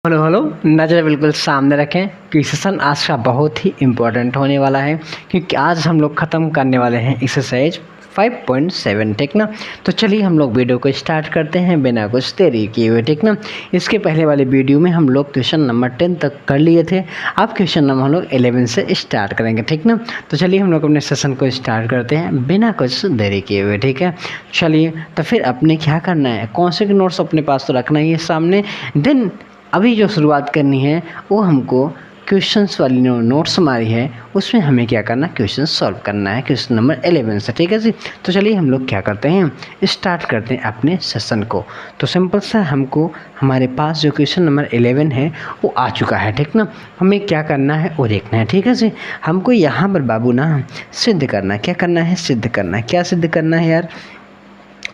Hello hello, नज़र बिल्कुल सामने रखें कि सेशन आज का बहुत ही इम्पोर्टेंट होने वाला है, क्योंकि आज हम लोग ख़त्म करने वाले हैं एक्सरसाइज 5.7। ठीक ना। तो चलिए हम लोग वीडियो को स्टार्ट करते हैं बिना कुछ देरी किए हुए। ठीक ना। इसके पहले वाले वीडियो में हम लोग क्वेश्चन नंबर 10 तक कर लिए थे। अब क्वेश्चन नंबर हम लोग 11 से स्टार्ट करेंगे। ठीक ना। तो चलिए हम लोग अपने सेशन को स्टार्ट करते हैं बिना कुछ देरी किए हुए। ठीक है। चलिए तो फिर अपने क्या करना है, कौन से नोट्स अपने पास तो रखना ही है सामने। देन अभी जो शुरुआत करनी है वो हमको क्वेश्चंस वाली नोट्स हमारी है, उसमें हमें क्या करना, क्वेश्चन सॉल्व करना है क्वेश्चन नंबर 11 से। ठीक है जी। तो चलिए हम लोग क्या करते हैं, स्टार्ट करते हैं अपने सेशन को। तो सिंपल सा हमको हमारे पास जो क्वेश्चन नंबर 11 है वो आ चुका है। ठीक ना। हमें क्या करना है वो देखना है। ठीक है जी। हमको यहाँ पर बाबू ना सिद्ध करना है। क्या करना है, सिद्ध करना है। क्या सिद्ध करना है यार,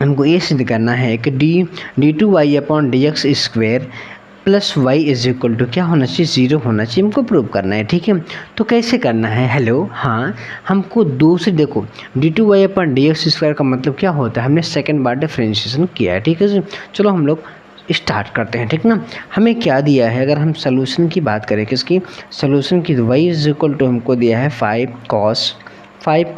हमको ये सिद्ध करना है कि d2y/dx² plus Y is equal to क्या होना चाहिए, 0 होना चाहिए। हमको प्रूव करना है। ठीक है। तो कैसे करना है, हेलो, हाँ, हमको दूसरी देखो d2y/dx² का मतलब क्या होता है, हमने सेकंड बार डिफरेंशिएशन किया है। ठीक है जी। चलो हम लोग स्टार्ट करते हैं। ठीक ना। हमें क्या दिया है, अगर हम सोल्यूशन की बात करें, किसकी, सोल्यूशन की, y इज इक्वल टू हमको दिया है 5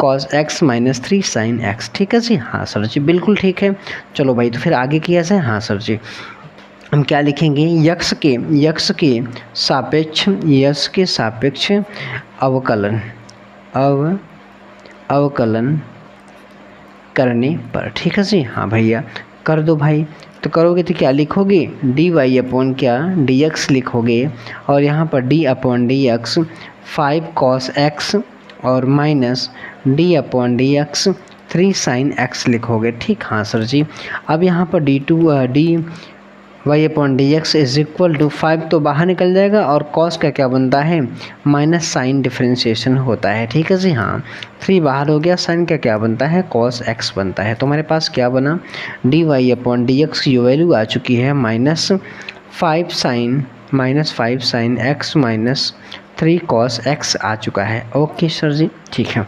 cos x minus 3 sin x। ठीक है जी। हाँ सर जी, बिल्कुल ठीक है। चलो भाई, तो फिर आगे किया जाए। हाँ सर जी, हम क्या लिखेंगे, यक्स के सापेक्ष अवकलन करने पर। ठीक है जी। हाँ भैया कर दो भाई। तो करोगे तो क्या लिखोगे, dx लिखोगे, और यहाँ पर d/dx 5 cos x और माइनस d/dx 3 sin x लिखोगे। ठीक। हाँ सर जी। अब यहाँ पर y/dx इज इक्वल टू 5 तो बाहर निकल जाएगा, और cos का क्या बनता है, माइनस साइन डिफरेंशिएशन होता है। ठीक है जी। हाँ, 3 बाहर हो गया, साइन का क्या बनता है, cos x बनता है। तो हमारे पास क्या बना, dy/dx की वैल्यू आ चुकी है -5 sin x minus 3 cos x आ चुका है। ओके सर जी, ठीक है।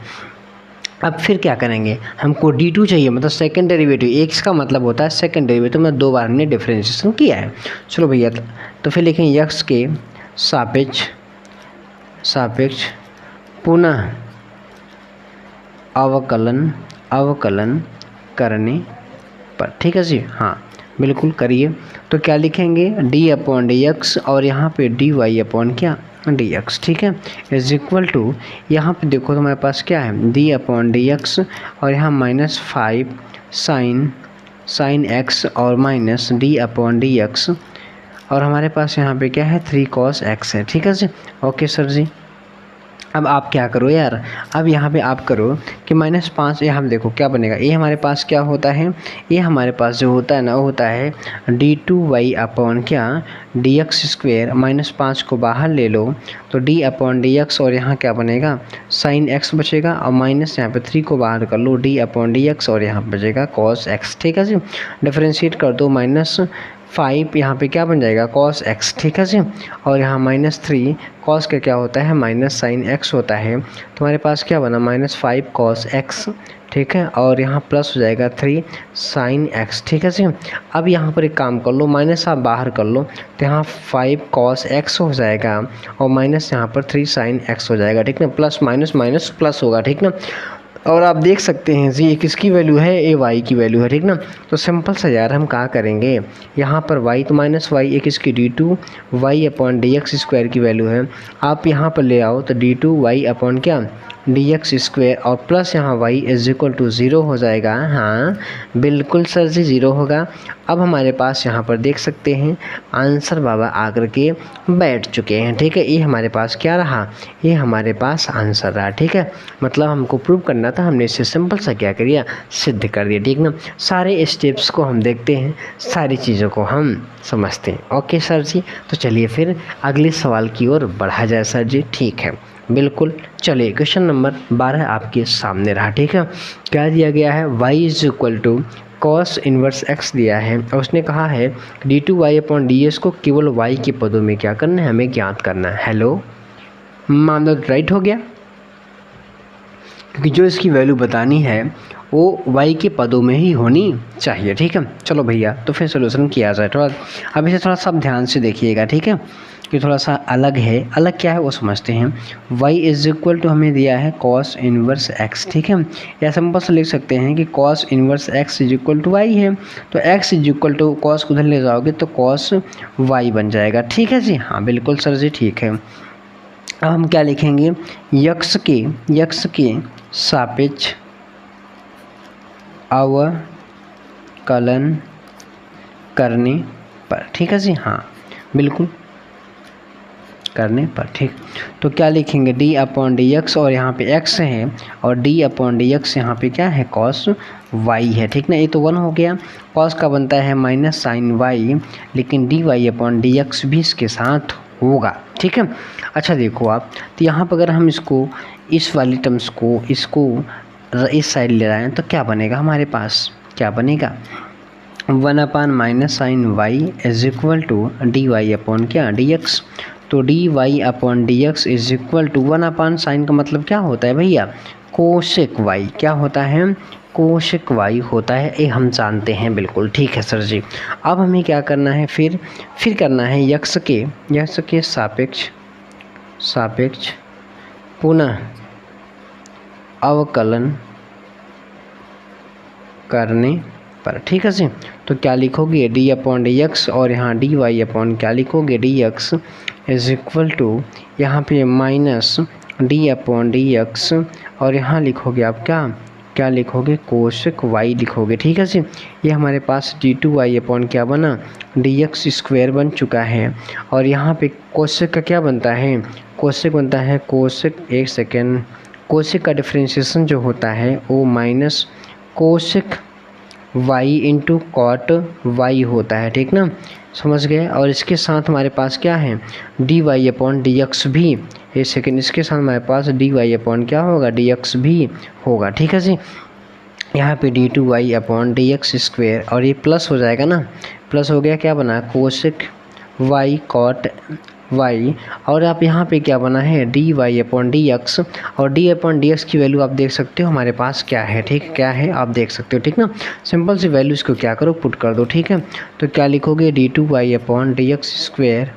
अब फिर क्या करेंगे, हमको d2 चाहिए, मतलब सेकंड डेरिवेटिव। x का मतलब होता है सेकंड डेरिवेटिव में 2 बार हमने डिफरेंशिएशन किया है। चलो भैया, तो फिर लिखेंगे x के सापेक्ष पुनः अवकलन करने पर। ठीक है जी। हाँ बिल्कुल करिए। तो क्या लिखेंगे, d/dx और यहाँ पे dy/dx। ठीक है, इज इक्वल टू, यहाँ पे देखो तो हमारे पास क्या है, d/dx और यहाँ -5 sin x और माइनस d/dx, और हमारे पास यहाँ पे क्या है, 3 cos x है। ठीक है जी। ओके सर जी। अब आप क्या करो यार, अब यहाँ पे आप करो कि -5, यहाँ देखो क्या बनेगा, ये हमारे पास क्या होता है, ये हमारे पास जो होता है ना, वो होता है d2y/dx², -5 को बाहर ले लो तो d/dx, और यहाँ क्या बनेगा, sin x बचेगा, और माइनस यहाँ पे 3 को बाहर कर लो, d/dx, और यहाँ बचेगा cos x। ठीक है जी। डिफ्रेंशिएट कर दो, -5 यहाँ पे क्या बन जाएगा, cos x। ठीक है जी। और यहाँ -3 cos का क्या होता है, माइनस साइन x होता है। तुम्हारे पास क्या बना, -5 cos x। ठीक है, और यहाँ प्लस हो जाएगा 3 sin x। ठीक है जी। अब यहाँ पर एक काम कर लो, माइनस आप बाहर कर लो तो यहाँ 5 cos x हो जाएगा, और माइनस यहाँ पर 3 sin x हो जाएगा। ठीक ना, प्लस माइनस माइनस प्लस होगा। ठीक ना। और आप देख सकते हैं जी, ये किसकी वैल्यू है, ये y की वैल्यू है। ठीक ना। तो सिंपल सा यार हम क्या करेंगे, यहाँ पर y तो -y, एक इसकी d2y/dx² की वैल्यू है, आप यहाँ पर ले आओ तो d2y/dx² और प्लस यहाँ y इज इक्वल टू 0 हो जाएगा। हाँ बिल्कुल सर जी, 0 होगा। अब हमारे पास यहाँ पर देख सकते हैं आंसर बाबा आकर के बैठ चुके हैं। ठीक है, ये हमारे पास क्या रहा, ये हमारे पास आंसर रहा। ठीक है, मतलब हमको प्रूव करना था, हमने इसे सिंपल सा क्या करिए, सिद्ध कर दिया। ठीक ना। सारे स्टेप्स को हम देखते हैं, सारी चीज़ों को हम समझते हैं। ओके सर जी। तो चलिए फिर अगले सवाल की ओर बढ़ा जाए सर जी। ठीक है, बिल्कुल। चलिए क्वेश्चन नंबर 12 आपके सामने रहा। ठीक है, क्या दिया गया है, y is equal to cos inverse x दिया है, और उसने कहा है d2y/ds को केवल y के पदों में क्या करना है, हमें ज्ञात करना है। हेलो, मामला राइट हो गया, क्योंकि जो इसकी वैल्यू बतानी है वो y के पदों में ही होनी चाहिए। ठीक है, चलो भैया तो फिर सोल्यूशन किया जाए। थोड़ा अब इसे थोड़ा सब ध्यान से देखिएगा, ठीक है, कि थोड़ा सा अलग है। अलग क्या है वो समझते हैं। y इज इक्वल टू हमें दिया है cos इनवर्स x, ठीक है, या सिंपल से लिख सकते हैं कि cos inverse x is equal to y है। तो x is equal to cos को उधर ले जाओगे तो cos y बन जाएगा। ठीक है जी, हाँ बिल्कुल सर जी, ठीक है। अब हम क्या लिखेंगे, यक्स के सापेक्ष अवकलन करने पर। ठीक है जी, हाँ बिल्कुल करने पर। ठीक, तो क्या लिखेंगे, डी अपॉन डी एक्स, और यहाँ पे x है और डी अपॉन डी एक्स यहाँ पे क्या है, cos y है। ठीक ना, ये तो 1 हो गया। cos का बनता है माइनस साइन y, लेकिन D Y upon D X भी इसके साथ होगा। ठीक है, अच्छा देखो आप, तो यहाँ पर अगर हम इसको इस वाली टर्म्स को इसको इस साइड ले रहे हैं तो क्या बनेगा हमारे पास, क्या बनेगा, 1 upon minus sine Y is equal to D Y upon क्या, डी एक्स। तो D Y upon D X is equal to 1 upon sine का मतलब क्या होता है भैया, कोसेक वाई। क्या होता है, कोसेक वाई होता है, ये हम जानते हैं बिल्कुल। ठीक है सर जी, अब हमें क्या करना है, फिर करना है यक्स के सापेक्ष पुनः अवकलन करने पर। ठीक है जी, तो क्या लिखोगे, डी अपॉन डी एक्स, और यहाँ डी वाई अपॉन क्या लिखोगे, D X is equal to यहाँ पे minus D upon D x, और यहाँ लिखोगे आप क्या लिखोगे, कोसेक वाई लिखोगे। ठीक है जी, ये हमारे पास डी टू वाई अपॉन क्या बना, डी एक्स स्क्वायर बन चुका है। और यहाँ पे कोसेक का क्या बनता है, कोसेक बनता है, कोसेक, एक सेकेंड, कोसेक का डिफ्रेंशिएशन जो होता है वो minus cosec y into cot Y होता है। ठीक ना, समझ गए। और इसके साथ हमारे पास क्या है, D Y upon D X भी, एक सेकेंड, इसके साथ हमारे पास डी वाई अपॉन क्या होगा, डी एक्स भी होगा। ठीक है जी, यहाँ पे D two Y upon D X square, और ये प्लस हो जाएगा ना, प्लस हो गया, क्या बना, कोसेक वाई कॉट वाई, और आप यहाँ पे क्या बना है, D Y upon D x, और डी अपॉन डी एक्स की वैल्यू आप देख सकते हो हमारे पास क्या है। ठीक, क्या है आप देख सकते हो। ठीक ना, सिंपल सी वैल्यू इसको क्या करो, पुट कर दो। ठीक है, तो क्या लिखोगे, D two Y upon D X square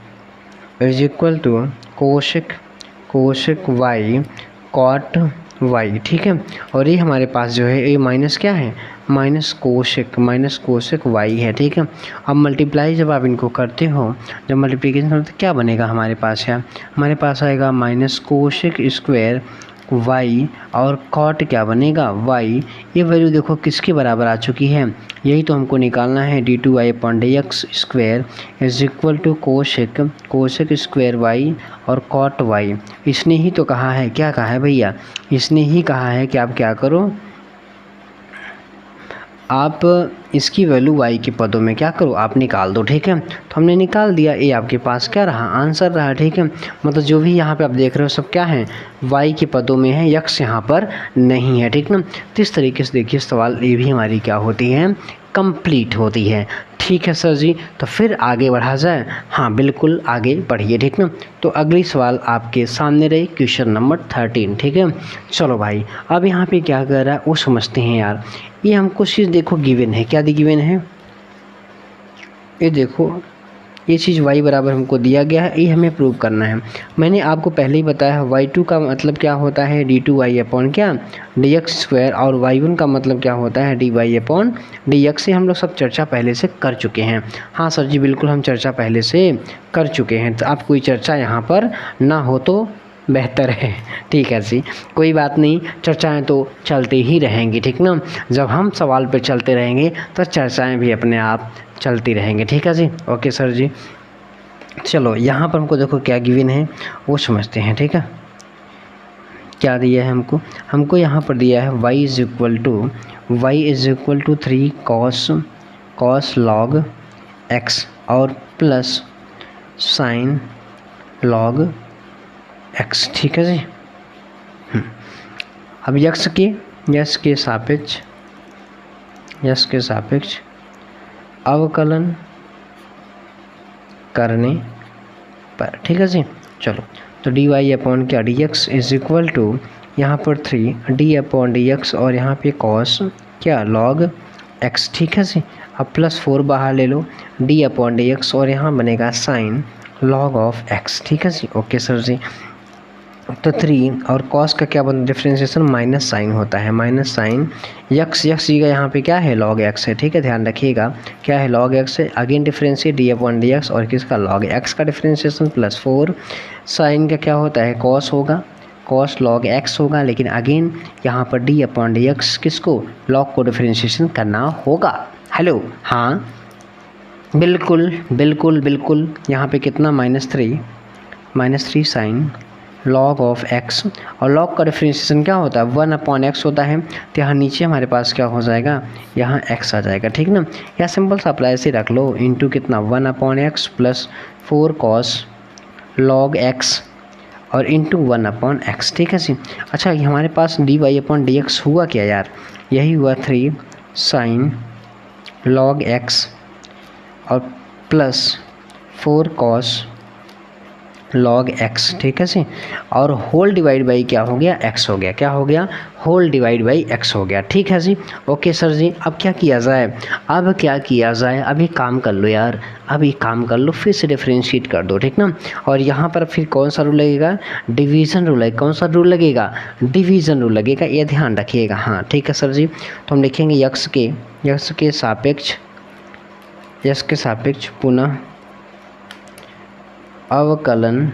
is equal to cosec Y cot Y. ठीक है, और ये हमारे पास जो है ये माइनस क्या है, माइनस कोसेक वाई है। ठीक है, अब मल्टीप्लाई जब आप इनको करते हो, जब मल्टीप्लिकेशन करते हो क्या बनेगा हमारे पास, है हमारे पास आएगा माइनस कोसेक स्क्वायर वाई, और कॉट क्या बनेगा, वाई। ये वैल्यू देखो किसके बराबर आ चुकी है, यही तो हमको निकालना है, D two Y upon D x square is equal to cosec square Y और कॉट वाई। इसने ही तो कहा है, क्या कहा है भैया, इसने ही कहा है कि आप क्या करो, आप इसकी वैल्यू y के पदों में क्या करो, आप निकाल दो। ठीक है, तो हमने निकाल दिया, ये आपके पास क्या रहा, आंसर रहा। ठीक है, मतलब जो भी यहाँ पे आप देख रहे हो सब क्या है, y के पदों में है, यक्स यहाँ पर नहीं है। ठीक ना, तो इस तरीके से देखिए सवाल ये भी हमारी क्या होती है, कंप्लीट होती है। ठीक है सर जी, तो फिर आगे बढ़ा जाए, हाँ बिल्कुल आगे बढ़िए। ठीक ना, तो अगली सवाल आपके सामने रही, क्वेश्चन नंबर 13। ठीक है, चलो भाई अब यहाँ पे क्या कर रहा है वो समझते हैं यार। ये हमको चीज़ देखो गिवन है, क्या दी गिवन है, ये देखो ये चीज़ y बराबर हमको दिया गया है, ये हमें प्रूव करना है। मैंने आपको पहले ही बताया y2 का मतलब क्या होता है, डी टू वाई अपॉन क्या, डी एक्स स्क्वायर, और y1 का मतलब क्या होता है, D Y upon D X. से हम लोग सब चर्चा पहले से कर चुके हैं। हाँ सर जी बिल्कुल, हम चर्चा पहले से कर चुके हैं, तो आप कोई चर्चा यहाँ पर ना हो तो बेहतर है। ठीक है जी, कोई बात नहीं, चर्चाएं तो चलती ही रहेंगी। ठीक ना, जब हम सवाल पे चलते रहेंगे तो चर्चाएं भी अपने आप चलती रहेंगे। ठीक है जी, ओके सर जी। चलो यहाँ पर हमको देखो क्या गिवन है वो समझते हैं। ठीक है, क्या दिया है हमको यहाँ पर दिया है y is equal to 3 cos log x और प्लस साइन log x। ठीक है जी, अब यक्स के सापेक्ष अवकलन करने पर। ठीक है जी, चलो तो डी वाई अपॉन क्या, D X is equal to यहाँ पर 3 d/dx और यहाँ पे कॉस क्या log x, ठीक है जी। अब +4 बाहर ले लो, d/dx और यहाँ बनेगा साइन log ऑफ x, ठीक है जी। ओके सर जी। तो 3 और कॉस का क्या बनता है डिफ्रेंशिएशन, माइनस साइन होता है, माइनस साइन यक्स का यहाँ पे क्या है log x है, ठीक है, ध्यान रखिएगा क्या है log x है। अगेन डिफ्रेंशिएट d/dx और किसका log x का डिफ्रेंशिएशन +4 साइन का क्या होता है कॉस होगा, कॉस log x होगा, लेकिन अगेन यहाँ पर d/dx किसको log को डिफ्रेंशिएशन करना होगा। हेलो, हाँ बिल्कुल बिल्कुल बिल्कुल। यहाँ पे कितना -3 साइन log ऑफ x और log का डिफ्रेंशिएशन क्या होता है 1/x होता है। तो यहाँ नीचे हमारे पास क्या हो जाएगा, यहाँ x आ जाएगा, ठीक ना। या सिंपल सा अप्लाई से रख लो, इंटू कितना 1/x + 4 cos log x और इंटू 1/x, ठीक है जी। अच्छा, ये हमारे पास dy/dx हुआ क्या यार, यही हुआ 3 साइन log x और +4 cos log x, ठीक है जी। और होल डिवाइड बाई क्या हो गया, x हो गया, क्या हो गया, होल डिवाइड बाई x हो गया, ठीक है जी। ओके सर जी। अब क्या किया जाए, अभी काम कर लो यार, अभी काम कर लो, फिर से डिफ्रेंशिएट कर दो, ठीक ना। और यहाँ पर फिर कौन सा रूल लगेगा, डिवीज़न रूल है। कौन सा रूल लगेगा, डिवीज़न रूल लगेगा, ये ध्यान रखिएगा। हाँ ठीक है सर जी। तो हम लिखेंगे यक्स के सापेक्ष पुनः अवकलन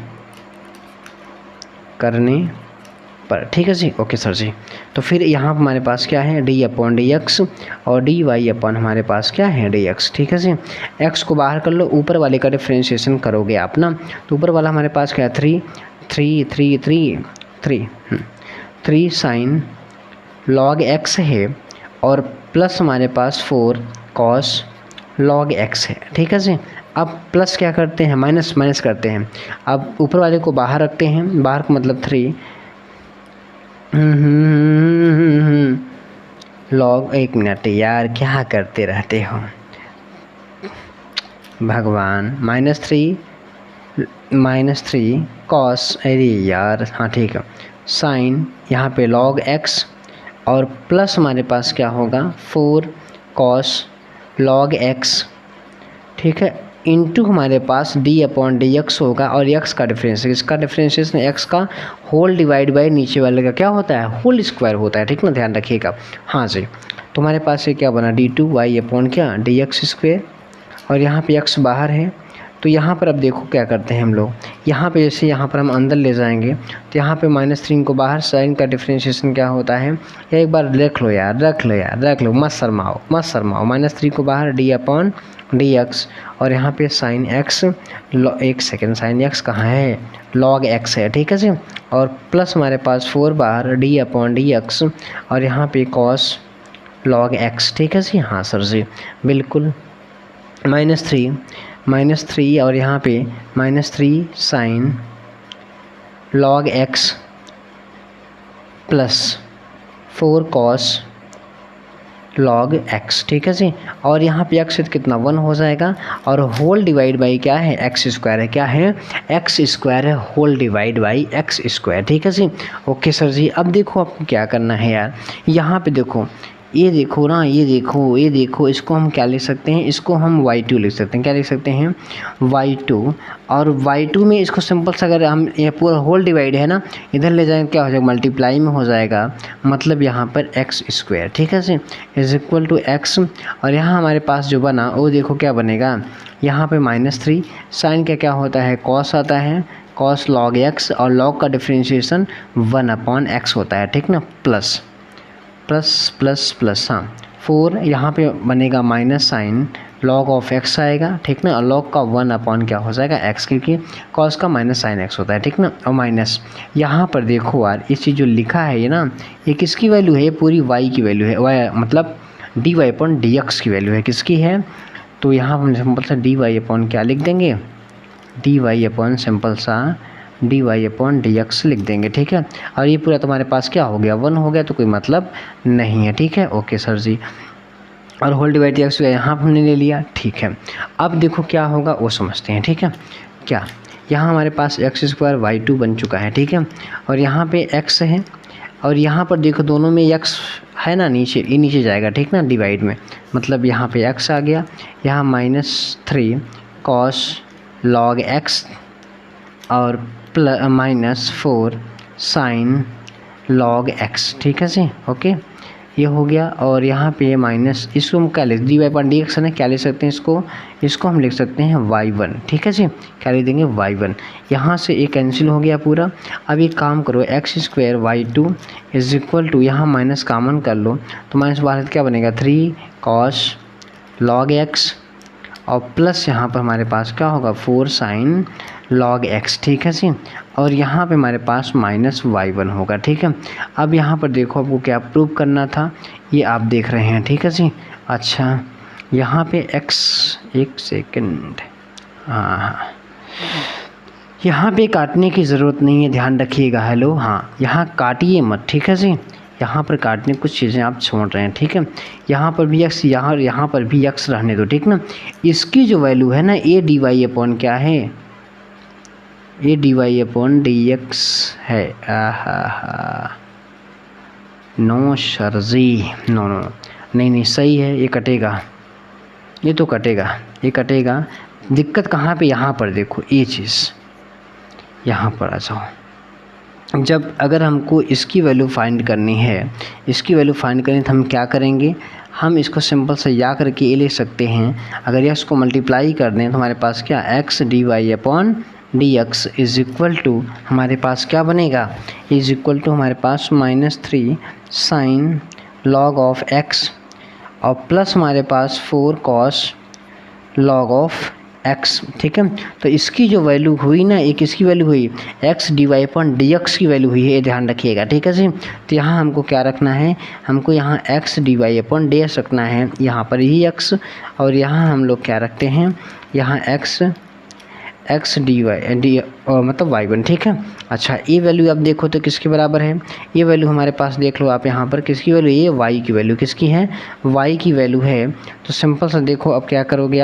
करने पर, ठीक है जी। ओके सर जी। तो फिर यहाँ हमारे पास क्या है d/dx और dy/ हमारे पास क्या है dx, ठीक है जी। x को बाहर कर लो, ऊपर वाले का डिफ्रेंशिएशन करोगे आप ना, तो ऊपर वाला हमारे पास क्या है 3 साइन log x है और प्लस हमारे पास 4 cos log x है, ठीक है जी। अब प्लस क्या करते हैं, माइनस करते हैं। अब ऊपर वाले को बाहर रखते हैं, बाहर का मतलब 3 log, एक मिनट यार क्या करते रहते हो भगवान, -3 cos, अरे यार हाँ ठीक है, साइन यहाँ पे log x और प्लस हमारे पास क्या होगा 4 cos log x, ठीक है, इंटू हमारे पास d/dx होगा और x का डिफरेंशिएशन, इसका डिफरेंशिएशन x का होल डिवाइड बाय नीचे वाले का क्या होता है होल स्क्वायर होता है, ठीक ना, ध्यान रखिएगा। हाँ जी। तो हमारे पास ये क्या बना d2y/dx², और यहाँ पे x बाहर है। तो यहाँ पर अब देखो क्या करते हैं हम लोग, यहाँ पे जैसे यहाँ पर हम अंदर ले जाएंगे तो यहाँ पे -3 को बाहर, साइन का डिफरेंशिएशन क्या होता है, या एक बार रख लो यार, रख लो, मत शर्माओ। -3 को बाहर d/dx और यहाँ पे साइन x, एक सेकेंड, साइन x कहाँ है, log x है, ठीक है जी। और प्लस हमारे पास 4 बाहर d/dx और यहाँ पे cos log x, ठीक है जी। हाँ सर जी बिल्कुल, -3 और यहाँ पे -3 sign log x + 4 cos log x, ठीक है जी। और यहाँ पे x कितना 1 हो जाएगा और होल डिवाइड बाई क्या है x² है, क्या है x² है, होल डिवाइड बाई x², ठीक है जी। ओके सर जी। अब देखो आपको क्या करना है यार, यहाँ पे देखो, ये देखो ना, ये देखो, इसको हम क्या लिख सकते हैं, इसको हम y2 लिख सकते हैं, क्या लिख सकते हैं y2। और y2 में इसको सिंपल सा अगर हम, ये पूरा होल डिवाइड है ना, इधर ले जाएंगे क्या हो जाएगा, मल्टीप्लाई में हो जाएगा, मतलब यहाँ पर x², ठीक है जी, = x। और यहाँ हमारे पास जो बना वो देखो क्या बनेगा, यहाँ पे -3 साइन का क्या होता है cos आता है, cos log x और log का डिफ्रेंशिएशन 1/x होता है, ठीक ना, प्लस हाँ 4, यहाँ पे बनेगा minus sine log of x आएगा, ठीक ना, और log का 1/ क्या हो जाएगा x, क्योंकि cos का माइनस साइन x होता है, ठीक ना। और माइनस यहाँ पर देखो यार, ये चीज़ जो लिखा है ये ना, ये किसकी वैल्यू है, ये पूरी y की वैल्यू है, y मतलब dy/dx की वैल्यू है, किसकी है, तो यहाँ हम सिंपल सा dy/ क्या लिख देंगे, dy/ सिंपल सा dy/dx लिख देंगे, ठीक है। और ये पूरा तुम्हारे पास क्या हो गया 1 हो गया, तो कोई मतलब नहीं है, ठीक है। ओके सर जी। और होल डिवाइड x यहाँ हमने ले लिया, ठीक है। अब देखो क्या होगा वो समझते हैं, ठीक है। क्या, यहाँ हमारे पास x² y2 बन चुका है, ठीक है, और यहाँ पे x है और यहाँ पर देखो दोनों में x है ना, नीचे ये नीचे जाएगा, ठीक ना, डिवाइड में, मतलब यहाँ पे x आ गया, यहाँ -3 cos log x और -4 sin log x, ठीक है जी, ओके, ये हो गया। और यहाँ पे माइनस, इसको हम क्या लिख, dy/dx है ना, क्या लिख सकते हैं इसको हम लिख सकते हैं y1, ठीक है जी, क्या लिख देंगे y1। यहाँ से ये कैंसिल हो गया पूरा। अब एक काम करो, x² y2 is equal to, यहाँ माइनस कॉमन कर लो तो माइनस बाहर क्या बनेगा 3 cos log x और प्लस यहाँ पर हमारे पास क्या होगा 4 sin log x, ठीक है जी। और यहाँ पे हमारे पास -y1 होगा, ठीक है। अब यहाँ पर देखो आपको क्या प्रूव करना था, ये आप देख रहे हैं, ठीक है जी। अच्छा यहाँ पे x, एक सेकंड, हाँ, यहाँ पे काटने की ज़रूरत नहीं है, ध्यान रखिएगा, हेलो, हाँ, यहाँ काटिए मत, ठीक है जी। यहाँ पर काटने कुछ चीज़ें आप छोड़ रहे हैं, ठीक है। यहाँ पर भी x, यहाँ पर भी x रहने दो, ठीक ना। इसकी जो वैल्यू है ना, ये dy/ क्या है, ये dy/dx है। नो सर जी, नो, नहीं सही है, ये कटेगा, ये तो कटेगा, ये कटेगा। दिक्कत कहाँ पे, यहाँ पर देखो, ये चीज़ यहाँ पर आ जाओ। जब अगर हमको इसकी वैल्यू फाइंड करनी है, इसकी वैल्यू फाइंड करनी तो हम क्या करेंगे, हम इसको सिंपल से या करके ये ले सकते हैं। अगर यह इसको मल्टीप्लाई कर दें तो हमारे पास क्या x dy/dx is equal to, हमारे पास क्या बनेगा, इज इक्वल टू हमारे पास -3 sin log ऑफ x और प्लस हमारे पास 4 cos log ऑफ x, ठीक है। तो इसकी जो वैल्यू हुई ना, एक इसकी वैल्यू हुई x dy/dx की वैल्यू हुई है, ये ध्यान रखिएगा, ठीक है जी। तो यहाँ हमको क्या रखना है, हमको यहाँ x dy/dx रखना है, यहाँ पर ही x, और यहाँ हम लोग क्या रखते हैं, यहाँ x dy मतलब y1, ठीक है। अच्छा ये वैल्यू आप देखो तो किसके बराबर है, ये वैल्यू हमारे पास देख लो आप, यहाँ पर किसकी वैल्यू, ये y की वैल्यू, किसकी है, y की वैल्यू है। तो सिंपल सा देखो अब क्या करोगे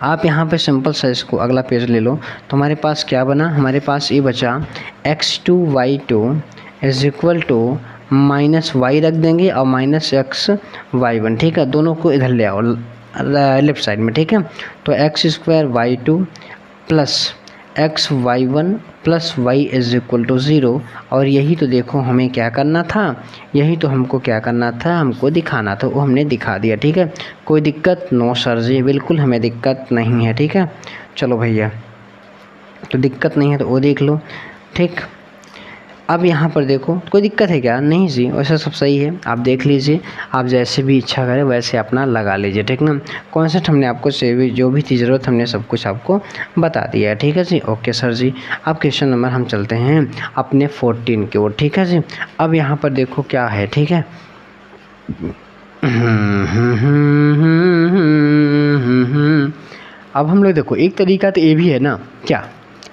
आप यहाँ पे सिंपल सा इसको अगला पेज ले लो, तो हमारे पास क्या बना, हमारे पास ये बचा x2 y2 is equal to -y रख देंगे और -x y1, ठीक है। दोनों को इधर ले आओ लेफ्ट साइड में, ठीक है। तो x² y2 plus x y1 plus y is equal to 0, और यही तो देखो हमें क्या करना था, यही तो हमको क्या करना था, हमको दिखाना था, वो हमने दिखा दिया, ठीक है। कोई दिक्कत, नो सर जी, बिल्कुल हमें दिक्कत नहीं है, ठीक है। चलो भैया, तो दिक्कत नहीं है तो वो देख लो, ठीक। अब यहाँ पर देखो कोई दिक्कत है क्या, नहीं जी, वैसा सब सही है, आप देख लीजिए, आप जैसे भी इच्छा करें वैसे अपना लगा लीजिए, ठीक ना। कॉन्सेप्ट हमने आपको से जो भी थी ज़रूरत हमने सब कुछ आपको बता दिया है, ठीक है जी, ओके सर जी। अब क्वेश्चन नंबर हम चलते हैं अपने 14 की ओर, ठीक है जी। अब यहाँ पर देखो क्या है, ठीक है, अब हम लोग देखो एक तरीका तो ये भी है ना, क्या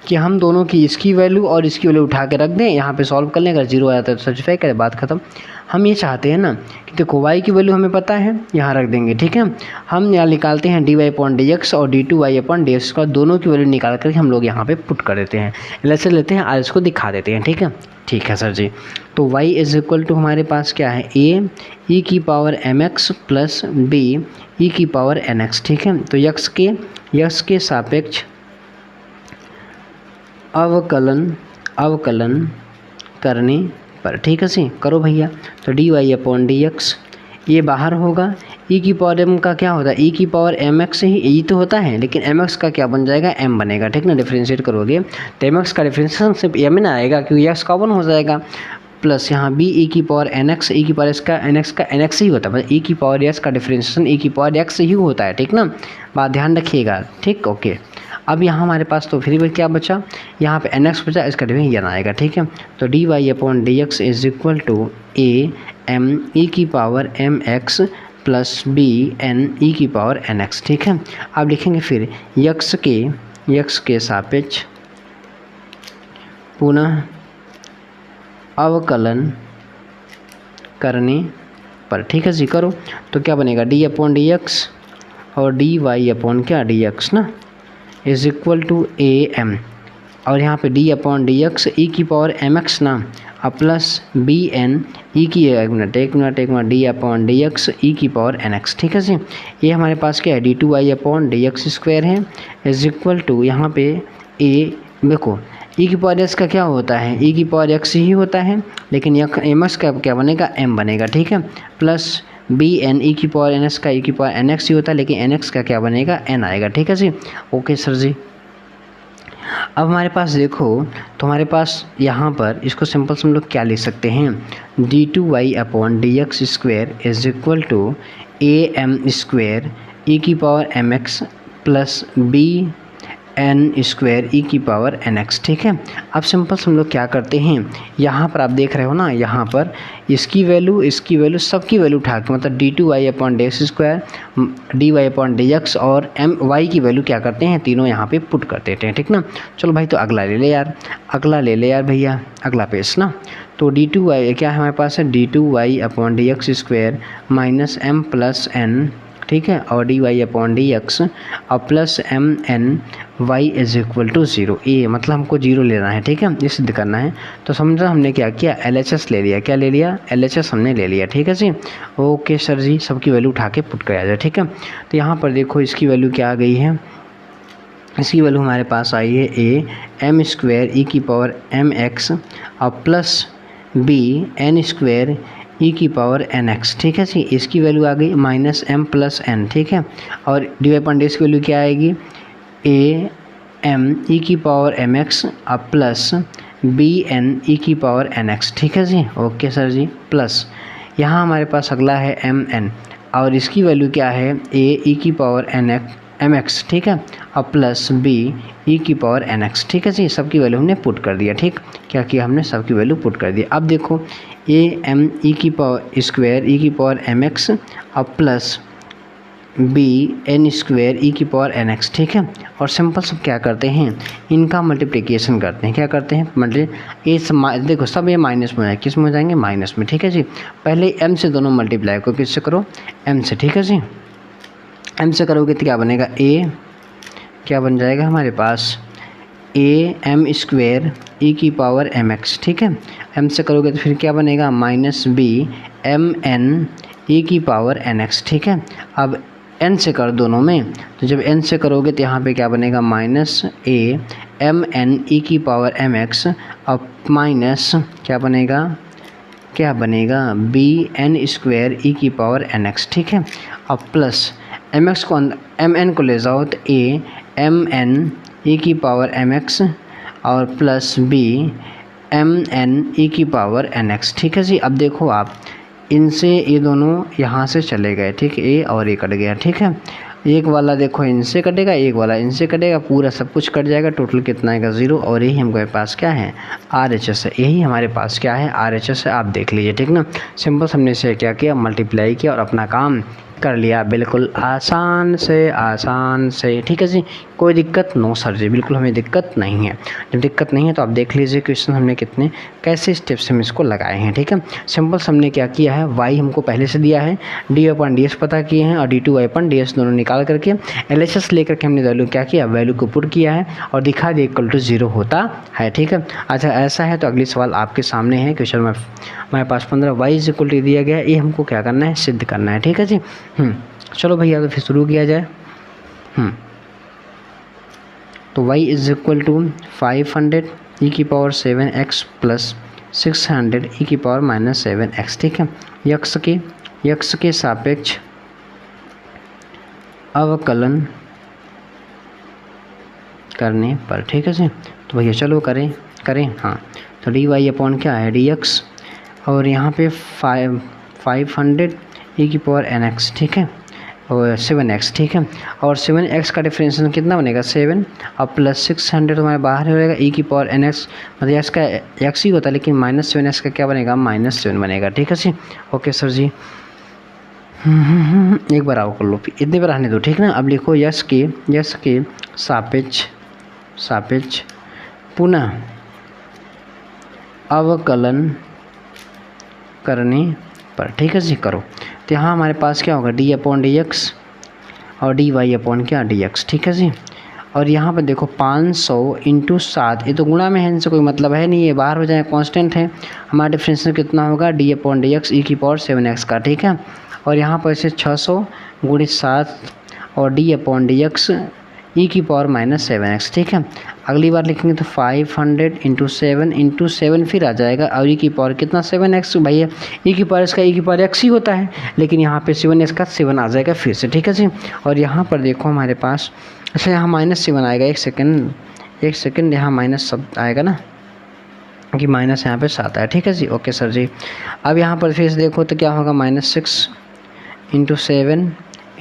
कि हम दोनों की इसकी वैल्यू और इसकी वैल्यू उठा के रख दें, यहाँ पे सॉल्व कर लें, अगर 0 आ जाता है तो सर्टिफाई करें, बात खत्म। हम ये चाहते हैं ना कि देखो y की वैल्यू हमें पता है, यहाँ रख देंगे, ठीक है। हम यहाँ निकालते हैं dy/dx और d2y/dx का, दोनों की वैल्यू निकाल कर हम लोग यहाँ पे पुट कर देते हैं, ऐसे लेते हैं और इसको दिखा देते हैं, ठीक है, ठीक है सर जी। तो y इज इक्वल टू हमारे पास क्या है, a e⁻mx plus b e⁻nx, ठीक है। तो यक्स के सापेक्ष अवकलन करने पर, ठीक है जी, करो भैया। तो dy/dx ये बाहर होगा, e⁻m का क्या होता है, e⁻mx ही e तो होता है, लेकिन mx का क्या बन जाएगा, m बनेगा, ठीक ना। डिफ्रेंशिएट करोगे तो mx का डिफ्रेंशिएशन सिर्फ m ना आएगा, क्योंकि x कॉमन हो जाएगा, प्लस यहाँ b e⁻nx, nx का nx ही होता है, मतलब e⁻s का डिफ्रेंशिएशन e⁻x ही होता है, ठीक ना, बात ध्यान रखिएगा, ठीक, ओके। अब यहाँ हमारे पास तो फिर भी क्या बचा, यहाँ पे nx बचा, इसका डिवीजन आएगा, ठीक है। तो dy/dx is equal to a m e⁻mx plus b n e⁻nx, ठीक है। अब लिखेंगे फिर यक्स के सापेक्ष पुनः अवकलन करने पर, ठीक है जी, करो। तो क्या बनेगा d/dx और dy/dx ना is equal to a m, और यहाँ पे d/dx e⁻mx ना, अब प्लस बी एन ई की एक minute d upon D x e की पावर एन एक्स, ठीक है जी। ये हमारे पास क्या है, D two Y upon D x square है इज इक्वल टू यहाँ पे ए, देखो ई की पावर एक्स का क्या होता है, ई की पावर एक्स ही होता है, लेकिन एम एक्स का क्या बनेगा, एम बनेगा, ठीक है। प्लस बी एन ई की पावर एन एक्स का ई की पावर एन एक्स ही होता है, लेकिन एन एक्स का क्या बनेगा, एन आएगा, ठीक है जी। ओके सर जी। अब हमारे पास देखो, तो हमारे पास यहाँ पर इसको सिंपल से हम लोग क्या लिख सकते हैं, d two Y upon D x square is equal to a m square e की power M x plus B n square e की पावर एन एक्स, ठीक है। अब सिंपल से हम लोग क्या करते हैं, यहाँ पर आप देख रहे हो ना, यहाँ पर इसकी वैल्यू सबकी वैल्यू उठा के, मतलब D two Y upon D x square D Y upon D x और एम वाई की वैल्यू क्या करते हैं, तीनों यहाँ पे पुट कर देते हैं, ठीक ना। चलो भाई, तो अगला ले ले यार भैया, अगला पेज ना। तो डी टू वाई क्या है हमारे पास है, D two Y upon D x square minus m plus n, ठीक है, और D Y upon D x और plus m n y is equal to zero, ए मतलब हमको जीरो लेना है, ठीक है, ये सिद्ध करना है। तो समझा हमने क्या किया, एल एच एस ले लिया, क्या ले लिया, एल एच एस हमने ले लिया, ठीक है जी। ओके सर जी, सबकी वैल्यू उठा के पुट कराया जाए, ठीक है। तो यहाँ पर देखो इसकी वैल्यू क्या आ गई है, इसकी वैल्यू हमारे पास आई है ए एम स्क्वायर ई की पावर एम एक्स और plus B n square e की पावर एन एक्स, ठीक है जी। इसकी वैल्यू आ गई माइनस एम प्लस एन, ठीक है, और D Y upon D X की वैल्यू क्या आएगी, ए एम ई की पावर एम एक्स और प्लस बी एन ई की पावर एन एक्स, ठीक है जी। ओके सर जी। प्लस यहाँ हमारे पास अगला है एम एन और इसकी वैल्यू क्या है, ए ई की पावर एम एक्स, ठीक है, और प्लस बी ई की पावर एन एक्स, ठीक है जी। सबकी वैल्यू हमने पुट कर दिया, ठीक, क्या किया हमने, सबकी वैल्यू पुट कर दिया। अब देखो ए एम ई की पावर स्क्वायर ई की पावर एम एक्स और plus B n square e की पावर एन एक्स, ठीक है, और सिंपल सब क्या करते हैं, इनका मल्टीप्लिकेशन करते हैं, क्या करते हैं, देखो सब ये माइनस में है, किस में हो जाएंगे, माइनस में, ठीक है जी। पहले एम से दोनों मल्टीप्लाई को किससे करो, एम से, ठीक है जी। एम से करोगे तो क्या बनेगा, ए क्या बन जाएगा हमारे पास, ए एम स्क्वायर ई की पावर एम एक्स, ठीक है। एम से करोगे तो फिर क्या बनेगा, माइनस बी एम एन ई की पावर एन एक्स, ठीक है। अब एन से कर दोनों में, तो जब एन से करोगे तो यहाँ पे क्या बनेगा, माइनस ए एम एन ई की पावर एम एक्स और माइनस क्या बनेगा बी एन स्क्वायर ई की पावर एन एक्स, ठीक है। अब प्लस एम एक्स को एम एन को ले जाओ तो ए एम एन ई की पावर एम एक्स और प्लस बी एम एन ई की पावर एन एक्स, ठीक है जी। अब देखो आप इनसे ये दोनों यहाँ से चले गए, ठीक है, ए और ए कट गया, ठीक है। एक वाला देखो इनसे कटेगा, एक वाला इनसे कटेगा, पूरा सब कुछ कट जाएगा, टोटल कितना आएगा, ज़ीरो। और यही हमारे पास क्या है, आर एच एस है, यही हमारे पास क्या है, आर एच एस है, आप देख लीजिए, ठीक ना। सिंपल हमने से क्या किया, मल्टीप्लाई किया और अपना काम कर लिया, बिल्कुल आसान से, ठीक है जी। कोई दिक्कत नो सर जी, बिल्कुल हमें दिक्कत नहीं है। जब दिक्कत नहीं है तो आप देख लीजिए क्वेश्चन हमने कितने कैसे स्टेप्स हम इसको लगाए हैं, ठीक है। सिंपल हमने क्या किया है, वाई हमको पहले से दिया है, डी अपन डी एस पता किए हैं और D two Y upon D S दोनों निकाल करके एल एच एस लेकर के हमने वैल्यू क्या किया, वैल्यू को पुट किया है और दिखा दिया इक्वल टू ज़ीरो होता है, ठीक है। अच्छा ऐसा है तो अगली सवाल आपके सामने है, क्वेश्चन में हमारे पास 15 वाई इज इक्वल टू दिया गया है, ये हमको क्या करना है, सिद्ध करना है, ठीक है जी। चलो भैया तो फिर शुरू किया जाए। तो y इज इक्वल टू 500 ई की पावर 7x प्लस 600 ई की पावर माइनस 7x, ठीक है। यक्स के सापेक्ष अवकलन करने पर, ठीक है जी। तो भैया चलो करें हाँ। तो डी वाई अपॉन क्या है, डी एक्स और यहाँ पे 500 ई की पावर एन एक्स, ठीक है, और 7x, ठीक है। और 7x का डिफरेंशियल कितना बनेगा, 7 और प्लस 600 हमारे बाहर हो जाएगा, ई की पावर एन एक्स, मतलब एक्स का एक्स ही होता है लेकिन माइनस 7x का क्या बनेगा, माइनस 7 बनेगा, ठीक है जी। ओके सर जी। एक बार आओ कर लो, इतने बार आने दो, ठीक ना। अब लिखो यस के सापेक्ष पुनः अवकलन करने पर, ठीक है जी, करो। तो यहाँ हमारे पास क्या होगा, डी अपॉन डी एक्स और डी वाई अपॉन क्या, डी एक्स, ठीक है जी। और यहाँ पर देखो 500 इंटू 7, ये तो गुणा में है, इनसे कोई मतलब है नहीं, ये बाहर हो जाए, कांस्टेंट है। हमारा डिफरेंशियल कितना होगा D upon D x e की पावर 7x का, ठीक है। और यहाँ पर इसे 600 गुणित 7 और D upon D x e की पावर -7x, ठीक है। अगली बार लिखेंगे तो 500 इंटू 7 फिर आ जाएगा, और ई की पावर कितना 7x, भैया ई की पावर इसका ई की पावर x ही होता है, लेकिन यहाँ पे 7x का 7 आ जाएगा फिर से, ठीक है जी। और यहाँ पर देखो हमारे पास, अच्छा यहाँ -7 आएगा, एक सेकंड यहाँ माइनस सब आएगा ना, कि माइनस यहाँ पे 7 है, ठीक है जी। ओके सर जी। अब यहाँ पर फिर से देखो तो क्या होगा -6 इंटू 7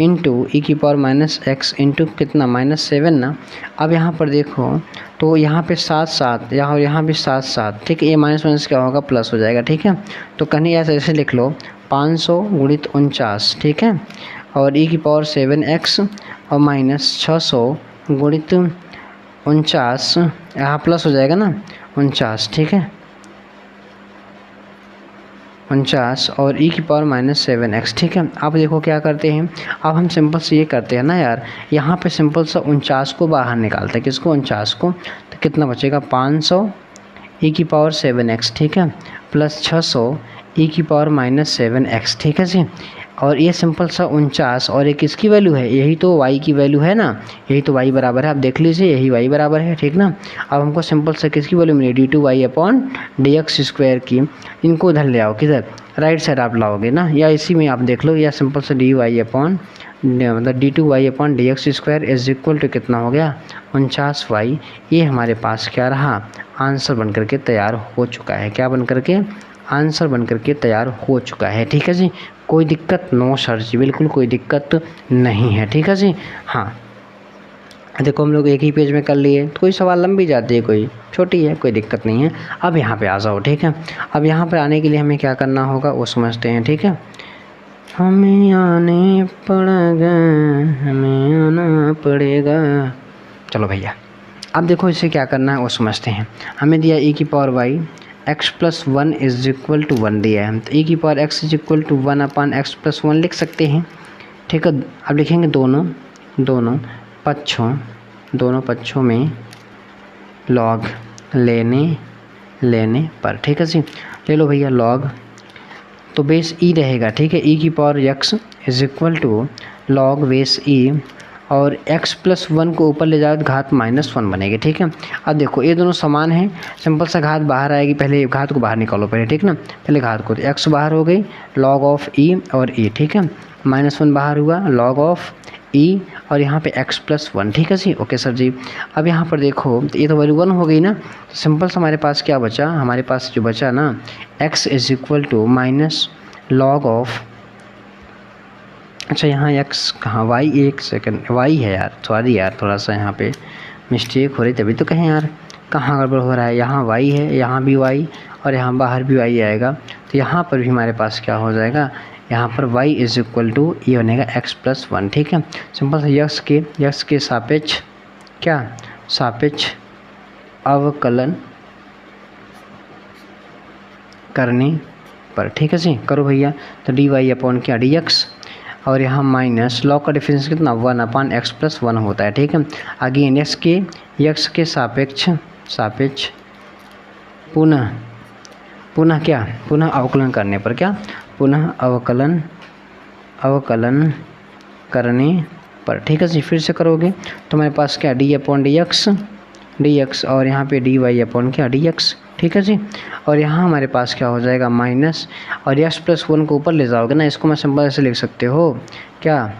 इंटू ई की पावर -x इंटू कितना -7 ना। अब यहाँ पर देखो तो यहाँ पे 7 यहाँ भी 7, ठीक है। ये माइनस क्या होगा प्लस हो जाएगा, ठीक है। तो कहीं ऐसे लिख लो 500 गुणित 49, ठीक है। और ई की पावर 7x और -600 गुणित 49, यहाँ प्लस हो जाएगा ना 49, ठीक है, 49 और ई की पावर -7x, ठीक है। अब देखो क्या करते हैं, अब हम सिंपल से ये करते हैं ना यार, यहाँ पे सिंपल सा 49 को बाहर निकालते हैं, किसको 49 को, तो कितना बचेगा 500 ई की पावर 7x, ठीक है, प्लस 600 ई की पावर -7x, ठीक है जी। और ये सिंपल सा 49 और एक किसकी वैल्यू है, यही तो y की वैल्यू है ना, यही तो y बराबर है, आप देख लीजिए यही y बराबर है, ठीक ना। अब हमको सिंपल सा किसकी वैल्यू मिली d2y अपॉन dx² की, इनको उधर ले आओ, किधर राइट साइड आप लाओगे ना, या इसी में आप देख लो, या सिंपल सा dy अपॉन मतलब d2y upon dx² is equal to कितना हो गया 49y। ये हमारे पास क्या रहा, आंसर बन करके तैयार हो चुका है, क्या बन करके आंसर बन करके तैयार हो चुका है, ठीक है जी। कोई दिक्कत नो सर जी, बिल्कुल कोई दिक्कत नहीं है, ठीक है जी। हाँ देखो हम लोग एक ही पेज में कर लिए, तो कोई सवाल लंबी जाती है, कोई छोटी है, कोई दिक्कत नहीं है। अब यहाँ पे आ जाओ, ठीक है। अब यहाँ पर आने के लिए हमें क्या करना होगा वो समझते हैं, ठीक है। हमें आने पड़ेगा, हमें आना पड़ेगा, चलो भैया। अब देखो इसे क्या करना है वो समझते हैं। हमें दिया e की power y x+1 is equal to 1 दिया है, तो e की power x is equal to 1 upon x+1 लिख सकते हैं, ठीक है। अब लिखेंगे दोनों पक्षों में लॉग लेने पर, ठीक है जी। ले लो भैया लॉग, तो बेस e रहेगा, ठीक है। e की power x is equal to log base e, और x+1 को ऊपर ले जाओ तो घात -1 बनेगी, ठीक है। अब देखो ये दोनों समान हैं, सिंपल सा घात बाहर आएगी, पहले घात को बाहर निकालो पहले, ठीक ना, पहले घात को, तो x बाहर हो गई log ऑफ e और e, ठीक है, -1 बाहर हुआ log ऑफ e और यहाँ पे x+1, ठीक है जी। ओके सर जी। अब यहाँ पर देखो तो ये तो वैल्यू 1 हो गई ना, तो सिंपल सा हमारे पास क्या बचा, हमारे पास जो बचा ना x is equal to minus log of, अच्छा यहाँ x कहाँ, y, एक सेकंड y है यार, सॉरी यार थोड़ा सा यहाँ पे मिस्टेक हो रही, तभी तो कहें यार कहाँ गड़बड़ हो रहा है। यहाँ y है, यहाँ भी y और यहाँ बाहर भी y आएगा, तो यहाँ पर भी हमारे पास क्या हो जाएगा, यहाँ पर y इज इक्वल टू ये बनेगा x+1, ठीक है। सिंपल से यक्स के सापेक्ष क्या, सापेक्ष अवकलन करने पर, ठीक है जी। करो भैया, तो dy अपॉन क्या dx, और यहाँ माइनस लॉग का डिफरेंस कितना 1 अपॉन x+1 होता है, ठीक है। अगेन यक्स के सापेक्ष पुनः क्या, पुनः अवकलन करने पर, क्या पुनः अवकलन करने पर, ठीक है जी। फिर से करोगे तो हमारे पास क्या d अपॉन dx और यहाँ पे dy अपॉन क्या dx, ठीक है जी। और यहाँ हमारे पास क्या हो जाएगा माइनस, और x+1 को ऊपर ले जाओगे ना, इसको मैं सिंपल ऐसे लिख सकते हो क्या,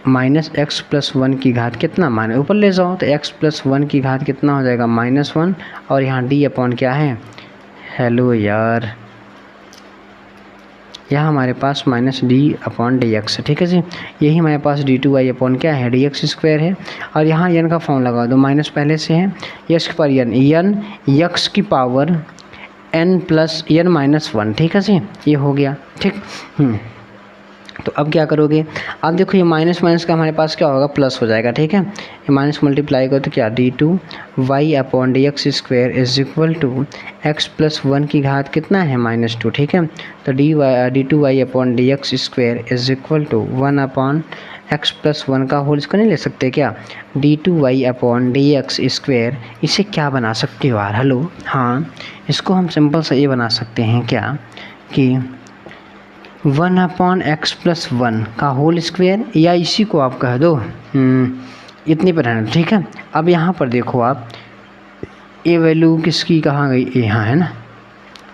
-x+1 की घात कितना, माइनस ऊपर ले जाओ तो x+1 की घात कितना हो जाएगा -1, और यहाँ d अपॉन क्या है, हेलो यार, यहाँ हमारे पास -d अपॉन dx, ठीक है जी। यही हमारे पास d2y अपॉन क्या है dx² है, और यहाँ n का फॉर्म लगा दो, माइनस पहले से है, यक्स पर n यक्स की पावर n प्लस n -1, ठीक है जी। ये हो गया, ठीक। तो अब क्या करोगे, अब देखो ये माइनस का हमारे पास क्या होगा प्लस हो जाएगा, ठीक है। ये माइनस मल्टीप्लाई करो तो क्या d2y upon dx² is equal to x+1 की घात कितना है -2, ठीक है। तो d2y upon dx² is equal to 1 upon X plus one का होल स्क्वायर नहीं ले सकते क्या? d2y/dx², इसे क्या बना सकते हो यार? हेलो, हाँ, इसको हम सिंपल से ये बना सकते हैं क्या कि 1/x+1 का होल स्क्वायर, या इसी को आप कह दो इतनी पर रहना, ठीक है। अब यहाँ पर देखो आप, ये वैल्यू किसकी कहाँ गई? यहाँ है ना,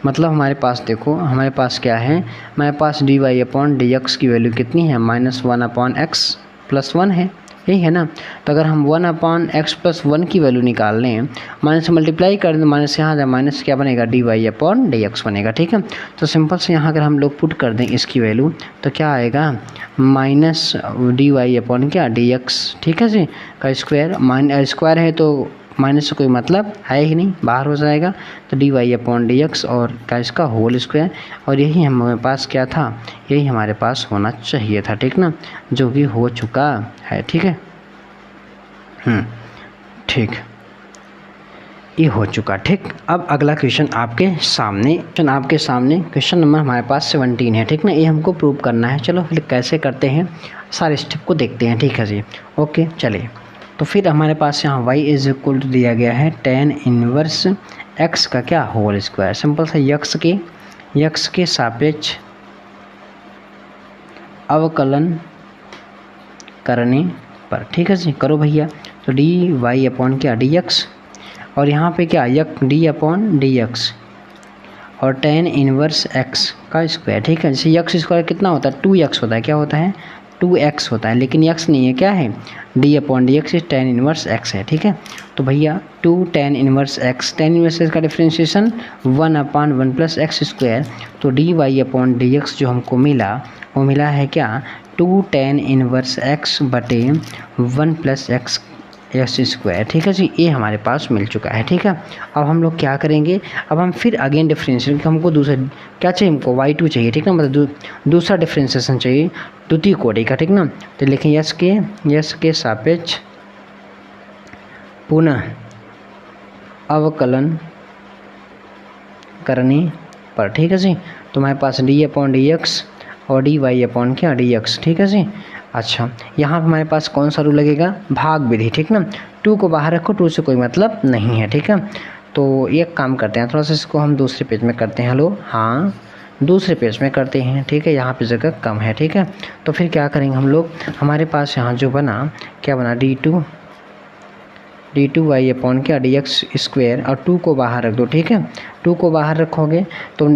मतलब हमारे पास देखो, हमारे पास क्या है, हमारे पास dy/dx की वैल्यू कितनी है? -1/x+1 है, यही है ना। तो अगर हम 1/x+1 की वैल्यू निकाल लें, माइनस से मल्टीप्लाई कर दें, माइनस यहाँ जाए, माइनस क्या बनेगा? dy/dx बनेगा, ठीक है। तो सिंपल से यहाँ अगर हम लोग पुट कर दें इसकी वैल्यू, तो क्या आएगा? माइनस dy/dx, ठीक है जी, का स्क्वायर, स्क्वायर है तो माइनस से कोई मतलब है ही नहीं, बाहर हो जाएगा। तो dy/dx और का इसका होल स्क्वायर, और यही हमारे पास क्या था? यही हमारे पास होना चाहिए था, ठीक ना, जो भी हो चुका है, ठीक है। ठीक, ये हो चुका, ठीक। अब अगला क्वेश्चन आपके सामने, क्वेश्चन नंबर हमारे पास 17 है, ठीक ना। ये हमको प्रूव करना है। चलो फिर कैसे करते हैं, सारे स्टेप को देखते हैं, ठीक है जी। ओके, चलिए। तो फिर हमारे पास यहाँ y = दिया गया है tan इनवर्स x का क्या? Whole square. सिंपल सा यक्स के सापेक्ष अवकलन करने पर, ठीक है जी, करो भैया। तो dy/dx, और यहाँ पे क्या? d/dx और tan इनवर्स x का स्क्वायर, ठीक है। जैसे x स्क्वायर कितना होता है? 2x होता है, क्या होता है? 2x होता है, लेकिन x नहीं है, क्या है? d/dx tan इनवर्स x है, ठीक है। तो भैया 2 tan inverse x, tan inverse x का डिफरेंशिएशन 1/1 + x²। तो dy/dx जो हमको मिला, वो मिला है क्या? 2 tan इनवर्स x बटे 1 + x², ठीक है जी। ये हमारे पास मिल चुका है, ठीक है। अब हम लोग क्या करेंगे? अब हम फिर अगेन डिफरेंशिएशन, हमको दूसरा क्या चाहिए? हमको y2 चाहिए, ठीक ना, मतलब दूसरा डिफरेंशिएशन चाहिए द्वितीय कोटि का, ठीक ना। तो लिखें यस के सापेक्ष पुनः अवकलन करने पर, ठीक है जी। तो हमारे पास d/dx और dy/dx, ठीक है जी। अच्छा, यहाँ पर हमारे पास कौन सा रूल लगेगा? भाग विधि, ठीक ना। 2 को बाहर रखो, 2 से कोई मतलब नहीं है, ठीक है। तो एक काम करते हैं, थोड़ा सा इसको हम दूसरे पेज में करते हैं। हेलो, हाँ, दूसरे पेज में करते हैं, ठीक है, यहाँ पे जगह कम है, ठीक है। तो फिर क्या करेंगे हम लोग? हमारे पास यहाँ जो बना, क्या बना? d2y/dx² और 2 को बाहर रख दो, ठीक है। 2 को बाहर रखोगे तो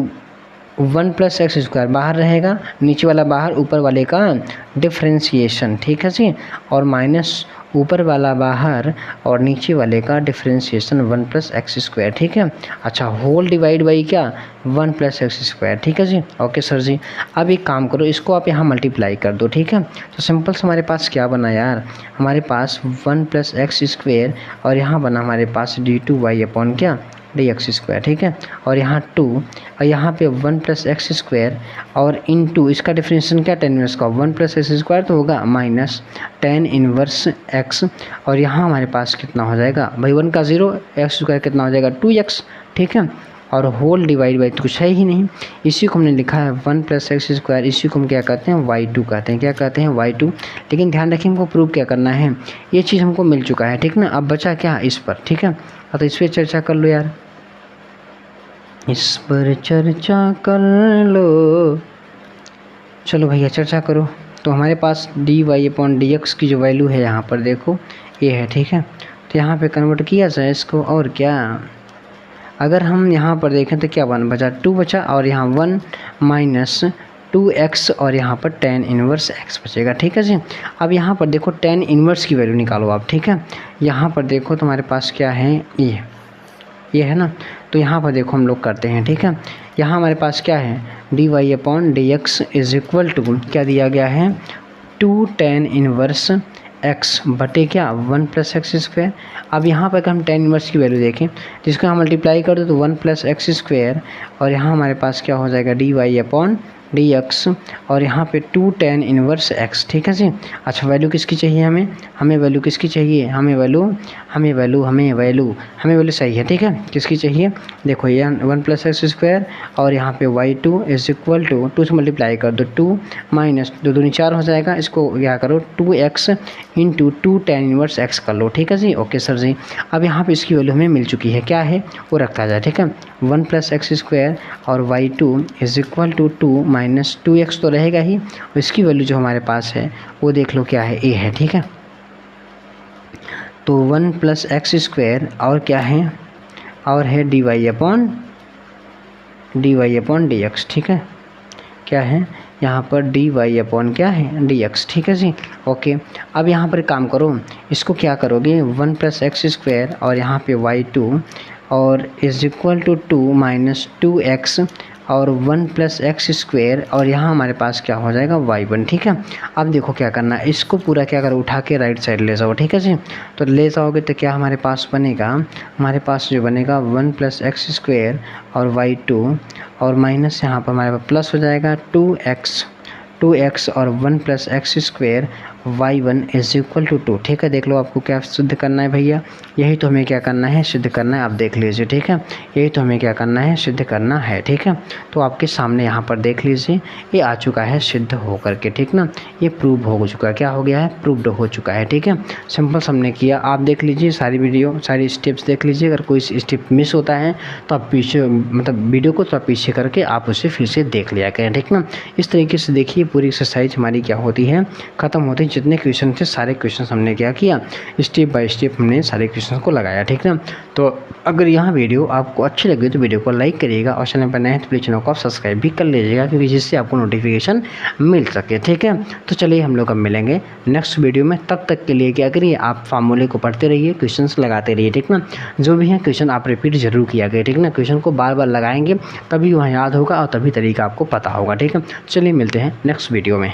1 + x² बाहर रहेगा, नीचे वाला बाहर, ऊपर वाले का डिफरेंशिएशन, ठीक है जी, और माइनस ऊपर वाला बाहर और नीचे वाले का डिफरेंशिएशन 1 + x², ठीक है। अच्छा, होल डिवाइड बाई क्या? 1 + x², ठीक है जी। ओके सर जी। अब एक काम करो, इसको आप यहाँ मल्टीप्लाई कर दो, ठीक है। तो सिंपल से हमारे पास क्या बना यार? हमारे पास 1 + x² और यहाँ बना हमारे पास d2y/dx², ठीक है। और यहाँ 2 और यहाँ पे 1 + x² और इनटू इसका डिफरेंशिएशन क्या? tan इनवर्स का 1 + x² तो होगा माइनस tan इनवर्स x, और यहाँ हमारे पास कितना हो जाएगा भाई? 1 का 0, x² कितना हो जाएगा? 2x, ठीक है। और होल डिवाइड बाई कुछ है ही नहीं, इसी को हमने लिखा है 1 + x², इसी को हम क्या कहते हैं? y2 कहते हैं, क्या कहते हैं? y2। लेकिन ध्यान रखिए, हमको प्रूव क्या करना है? ये चीज़ हमको मिल चुका है, ठीक ना। अब बचा क्या? इस पर, ठीक है। तो इस पर चर्चा कर लो यार, इस पर चर्चा कर लो। चलो भैया चर्चा करो। तो हमारे पास dy/dx की जो वैल्यू है यहाँ पर देखो, ये है, ठीक है। तो यहाँ पे कन्वर्ट किया जाए इसको, और क्या? अगर हम यहाँ पर देखें तो क्या बचा? 2 बचा, और यहाँ 1 - 2x और यहाँ पर tan इनवर्स x बचेगा, ठीक है जी। अब यहाँ पर देखो tan इनवर्स की वैल्यू निकालो आप, ठीक है। यहाँ पर देखो तो हमारे पास क्या है? ये है ना। तो यहाँ पर देखो हम लोग करते हैं, ठीक है। यहाँ हमारे पास क्या है? dy/dx = क्या दिया गया है? 2 tan इनवर्स x बटे क्या? 1 + x²। अब यहाँ पर हम tan इनवर्स की वैल्यू देखें, जिसको हम मल्टीप्लाई कर दो तो 1 + x² और यहाँ हमारे पास क्या हो जाएगा? डी एक्स और यहाँ पे 2 tan इनवर्स एक्स, ठीक है जी। अच्छा वैल्यू किसकी चाहिए हमें वैल्यू किसकी चाहिए, हमें वैल्यू सही है, ठीक है। किसकी चाहिए, देखो ये 1 + x² और यहाँ पे y2 इज इक्वल टू 2 से मल्टीप्लाई कर दो 2 माइनस 2 दूनी 4 हो जाएगा, इसको क्या करो 2x into 2 tan inverse x कर लो, ठीक है जी। ओके सर जी। अब यहाँ पे इसकी वैल्यू हमें मिल चुकी है, क्या है वो रखता जाए, ठीक है। 1 + x² और y2 is equal to 2 minus 2x तो रहेगा ही, और इसकी वैल्यू जो हमारे पास है वो देख लो क्या है, a है, ठीक है। तो 1 + x² और क्या है, और है dy अपॉन dx, ठीक है। क्या है यहाँ पर dy अपॉन क्या है dx, ठीक है जी। ओके अब यहाँ पर काम करो, इसको क्या करोगे 1 + x² और यहाँ पे y2 और is equal to 2 minus 2x और 1 + x² और यहाँ हमारे पास क्या हो जाएगा y1, ठीक है। अब देखो क्या करना है, इसको पूरा क्या करो उठा के राइट साइड ले जाओ, ठीक है जी। तो ले जाओगे तो क्या हमारे पास बनेगा, हमारे पास जो बनेगा 1 + x² और y2 और माइनस यहाँ पर हमारे पास प्लस हो जाएगा 2x और 1 + x² y1 is equal to 2, ठीक है। देख लो आपको क्या सिद्ध करना है भैया, यही तो हमें क्या करना है सिद्ध करना है, आप देख लीजिए, ठीक है। यही तो हमें क्या करना है सिद्ध करना है, ठीक है। तो आपके सामने यहाँ पर देख लीजिए ये आ चुका है सिद्ध हो करके, ठीक ना। ये प्रूव हो चुका है, क्या हो गया है प्रूव्ड हो चुका है, ठीक है। सिंपल हमने किया, आप देख लीजिए सारी वीडियो सारी स्टेप्स देख लीजिए, अगर कोई स्टेप मिस होता है तो आप पीछे मतलब वीडियो को तो पीछे करके आप उसे फिर से देख लिया करें, ठीक ना। इस तरीके से देखिए पूरी एक्सरसाइज हमारी क्या होती है ख़त्म होती है। जितने क्वेश्चन थे सारे क्वेश्चन हमने क्या किया स्टेप बाय स्टेप हमने सारे क्वेश्चन को लगाया, ठीक ना। तो अगर यह वीडियो आपको अच्छी लगी तो वीडियो को लाइक करिएगा और चैनल पर नए हैं तो प्लीज़ चैनल को आप सब्सक्राइब भी कर लीजिएगा, क्योंकि जिससे आपको नोटिफिकेशन मिल सके, ठीक है। तो चलिए हम लोग अब मिलेंगे नेक्स्ट वीडियो में, तब तक के लिए क्या करिए आप फार्मूले को पढ़ते रहिए, क्वेश्चन लगाते रहिए, ठीक ना। जो भी है क्वेश्चन आप रिपीट जरूर किया करिए, ठीक ना। क्वेश्चन को बार बार लगाएंगे तभी वहाँ याद होगा और तभी तरीका आपको पता होगा, ठीक है। चलिए मिलते हैं नेक्स्ट वीडियो में।